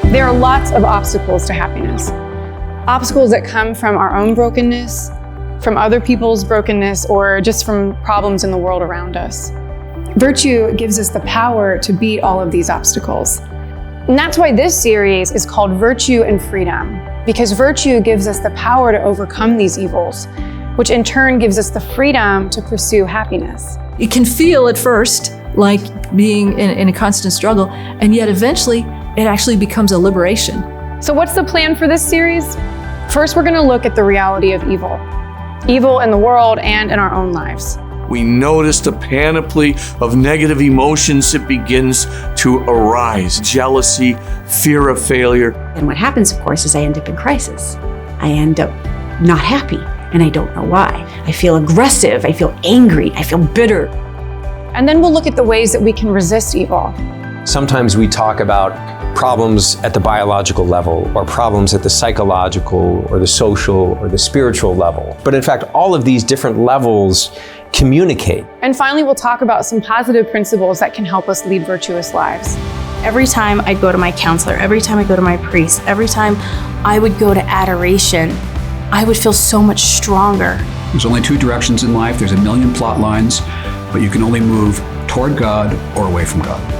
There are lots of obstacles to happiness. Obstacles that come from our own brokenness, from other people's brokenness, or just from problems in the world around us. Virtue gives us the power to beat all of these obstacles. And that's why this series is called Virtue and Freedom, because virtue gives us the power to overcome these evils, which in turn gives us the freedom to pursue happiness. It can feel at first like being in a constant struggle, and yet eventually it actually becomes a liberation. So what's the plan for this series? First, we're going to look at the reality of evil. Evil in the world and in our own lives. We notice the panoply of negative emotions that begins to arise. Jealousy, fear of failure. And what happens, of course, is I end up in crisis. I end up not happy, and I don't know why. I feel aggressive, I feel angry, I feel bitter. And then we'll look at the ways that we can resist evil. Sometimes we talk about problems at the biological level, or problems at the psychological, or the social, or the spiritual level. But in fact, all of these different levels communicate. And finally, we'll talk about some positive principles that can help us lead virtuous lives. Every time I go to my counselor, every time I go to my priest, every time I would go to adoration, I would feel so much stronger. There's only two directions in life. There's a million plot lines, but you can only move toward God or away from God.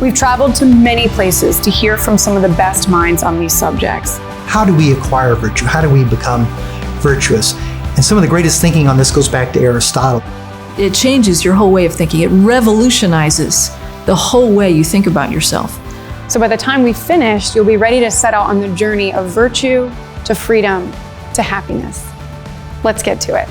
We've traveled to many places to hear from some of the best minds on these subjects. How do we acquire virtue? How do we become virtuous? And some of the greatest thinking on this goes back to Aristotle. It changes your whole way of thinking. It revolutionizes the whole way you think about yourself. So by the time we've finished, you'll be ready to set out on the journey of virtue to freedom to happiness. Let's get to it.